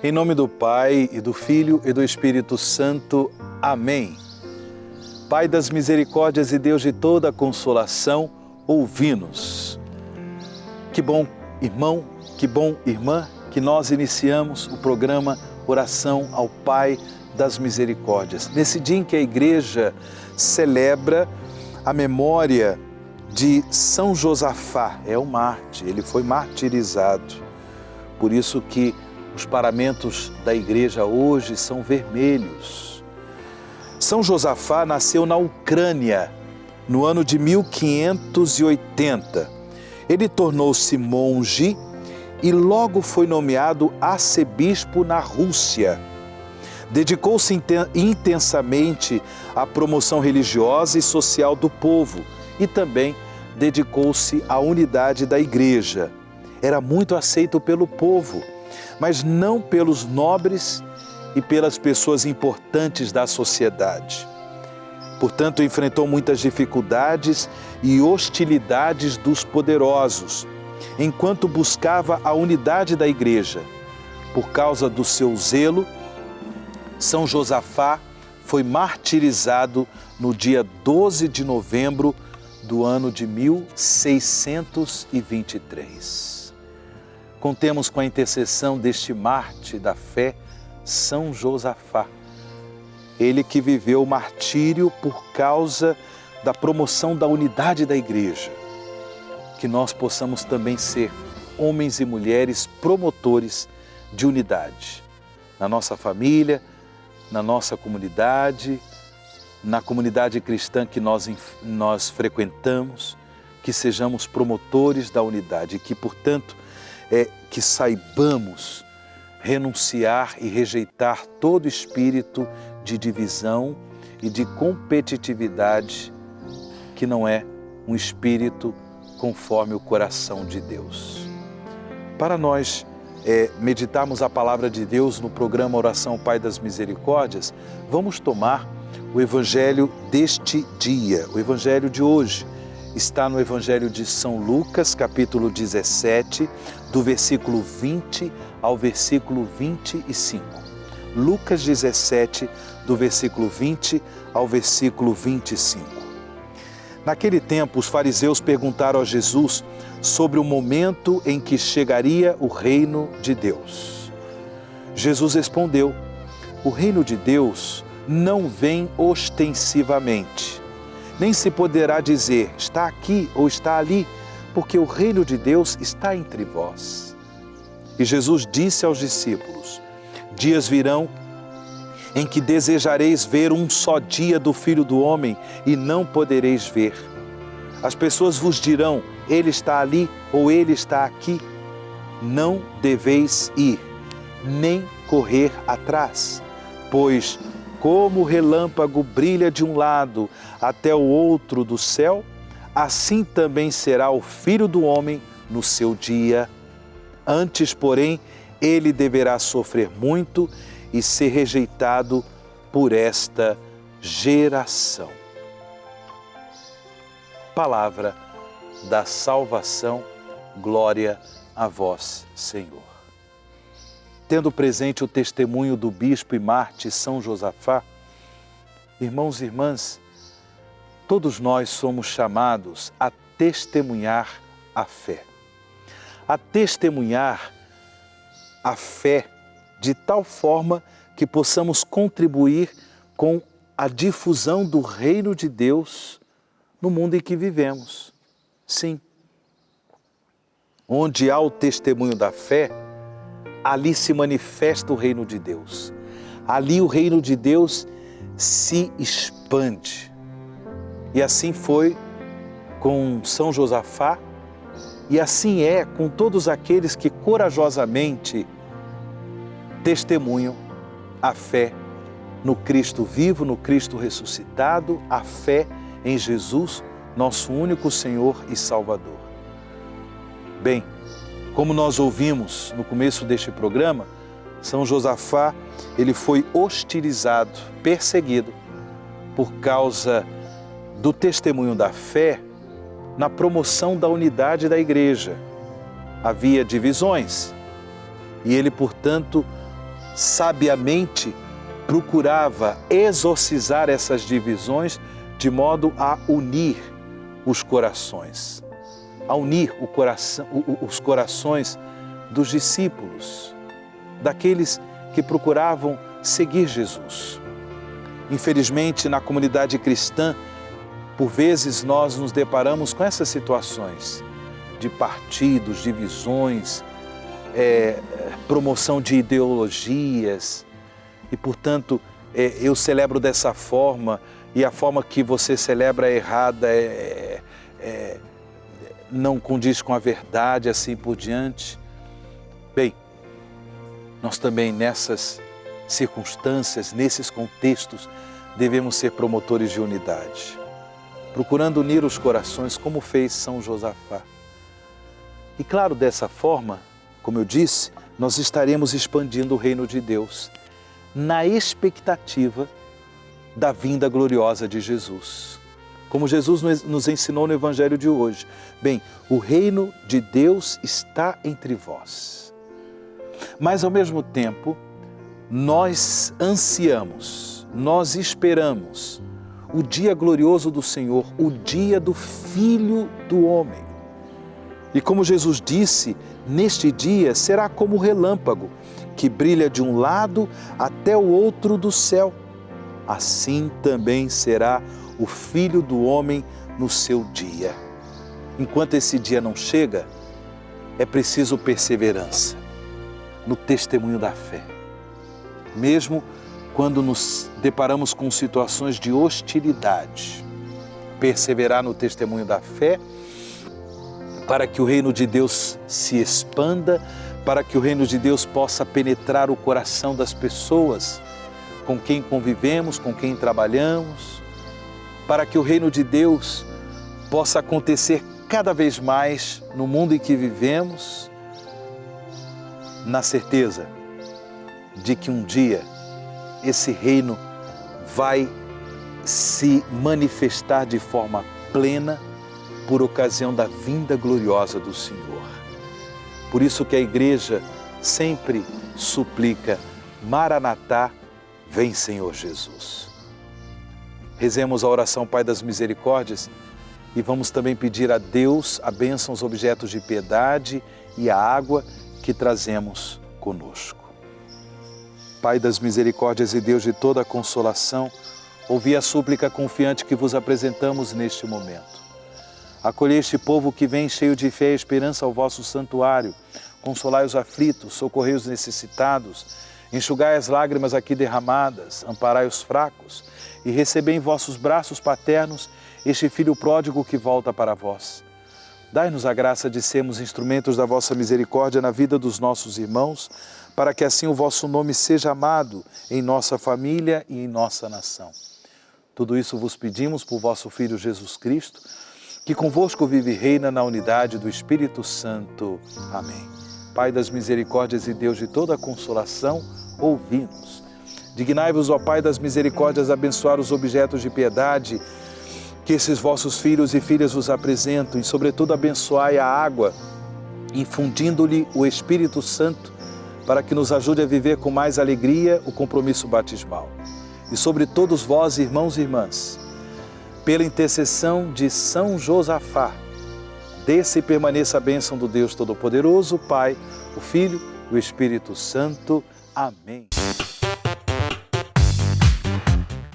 Em nome do Pai, e do Filho, e do Espírito Santo. Amém. Pai das misericórdias e Deus de toda a consolação, ouvi-nos. Que bom, irmão, que bom, irmã, que nós iniciamos o programa Oração ao Pai das Misericórdias. Nesse dia em que a Igreja celebra a memória de São Josafá, é um mártir, ele foi martirizado. Por isso que os paramentos da Igreja hoje são vermelhos. São Josafá nasceu na Ucrânia, no ano de 1580. Ele tornou-se monge e logo foi nomeado arcebispo na Rússia. Dedicou-se intensamente à promoção religiosa e social do povo e também dedicou-se à unidade da Igreja. Era muito aceito pelo povo, mas não pelos nobres e pelas pessoas importantes da sociedade. Portanto, enfrentou muitas dificuldades e hostilidades dos poderosos, enquanto buscava a unidade da Igreja. Por causa do seu zelo, São Josafá foi martirizado no dia 12 de novembro do ano de 1623. Contemos com a intercessão deste mártir da fé, São Josafá. Ele que viveu o martírio por causa da promoção da unidade da Igreja. Que nós possamos também ser homens e mulheres promotores de unidade. Na nossa família, na nossa comunidade, na comunidade cristã que nós frequentamos, que sejamos promotores da unidade e que, portanto, que saibamos renunciar e rejeitar todo espírito de divisão e de competitividade que não é um espírito conforme o coração de Deus. Para nós meditarmos a palavra de Deus no programa Oração ao Pai das Misericórdias, vamos tomar o Evangelho deste dia. O Evangelho de hoje está no Evangelho de São Lucas, capítulo 17, do versículo 20 ao versículo 25. Lucas 17, do versículo 20 ao versículo 25. Naquele tempo, os fariseus perguntaram a Jesus sobre o momento em que chegaria o reino de Deus. Jesus respondeu: o reino de Deus não vem ostensivamente. Nem se poderá dizer, está aqui ou está ali, porque o reino de Deus está entre vós. E Jesus disse aos discípulos, dias virão em que desejareis ver um só dia do Filho do Homem e não podereis ver. As pessoas vos dirão, ele está ali ou ele está aqui. Não deveis ir, nem correr atrás, pois como o relâmpago brilha de um lado até o outro do céu, assim também será o Filho do Homem no seu dia. Antes, porém, ele deverá sofrer muito e ser rejeitado por esta geração. Palavra da salvação, glória a vós, Senhor. Tendo presente o testemunho do bispo e mártir São Josafá, irmãos e irmãs, todos nós somos chamados a testemunhar a fé. A testemunhar a fé de tal forma que possamos contribuir com a difusão do reino de Deus no mundo em que vivemos. Sim, onde há o testemunho da fé, ali se manifesta o reino de Deus. Ali o reino de Deus se expande. E assim foi com São Josafá, e assim é com todos aqueles que corajosamente testemunham a fé no Cristo vivo, no Cristo ressuscitado, a fé em Jesus, nosso único Senhor e Salvador. Bem, como nós ouvimos no começo deste programa, São Josafá, ele foi hostilizado, perseguido, por causa do testemunho da fé na promoção da unidade da Igreja. Havia divisões e ele, portanto, sabiamente procurava exorcizar essas divisões de modo a unir os corações, os corações dos discípulos, daqueles que procuravam seguir Jesus. Infelizmente, na comunidade cristã, por vezes nós nos deparamos com essas situações de partidos, divisões, promoção de ideologias e, portanto, eu celebro dessa forma e a forma que você celebra é errada, não condiz com a verdade, assim por diante. Bem, nós também nessas circunstâncias, nesses contextos, devemos ser promotores de unidade, procurando unir os corações como fez São Josafá. E claro, dessa forma, como eu disse, nós estaremos expandindo o reino de Deus na expectativa da vinda gloriosa de Jesus. Como Jesus nos ensinou no Evangelho de hoje. Bem, o reino de Deus está entre vós. Mas ao mesmo tempo, nós ansiamos, nós esperamos o dia glorioso do Senhor, o dia do Filho do Homem. E como Jesus disse, neste dia será como o relâmpago, que brilha de um lado até o outro do céu. Assim também será o Filho do Homem no seu dia. Enquanto esse dia não chega, é preciso perseverança no testemunho da fé. Mesmo quando nos deparamos com situações de hostilidade, perseverar no testemunho da fé para que o reino de Deus se expanda, para que o reino de Deus possa penetrar o coração das pessoas com quem convivemos, com quem trabalhamos, para que o reino de Deus possa acontecer cada vez mais no mundo em que vivemos, na certeza de que um dia esse reino vai se manifestar de forma plena por ocasião da vinda gloriosa do Senhor. Por isso que a Igreja sempre suplica: Maranatá, vem Senhor Jesus. Rezemos a oração Pai das Misericórdias e vamos também pedir a Deus a bênção aos objetos de piedade e a água que trazemos conosco. Pai das misericórdias e Deus de toda a consolação, ouvi a súplica confiante que vos apresentamos neste momento. Acolhei este povo que vem cheio de fé e esperança ao vosso santuário. Consolai os aflitos, socorrei os necessitados, enxugai as lágrimas aqui derramadas, amparai os fracos e recebei em vossos braços paternos este Filho pródigo que volta para vós. Dai-nos a graça de sermos instrumentos da vossa misericórdia na vida dos nossos irmãos, para que assim o vosso nome seja amado em nossa família e em nossa nação. Tudo isso vos pedimos por vosso Filho Jesus Cristo, que convosco vive e reina na unidade do Espírito Santo. Amém. Pai das misericórdias e Deus de toda a consolação, ouvi-nos. Dignai-vos, ó Pai das misericórdias, abençoar os objetos de piedade que esses vossos filhos e filhas vos apresentam, e sobretudo abençoai a água, infundindo-lhe o Espírito Santo, para que nos ajude a viver com mais alegria o compromisso batismal. E sobre todos vós, irmãos e irmãs, pela intercessão de São Josafá, desça e permaneça a bênção do Deus Todo-Poderoso, Pai, o Filho e o Espírito Santo. Amém.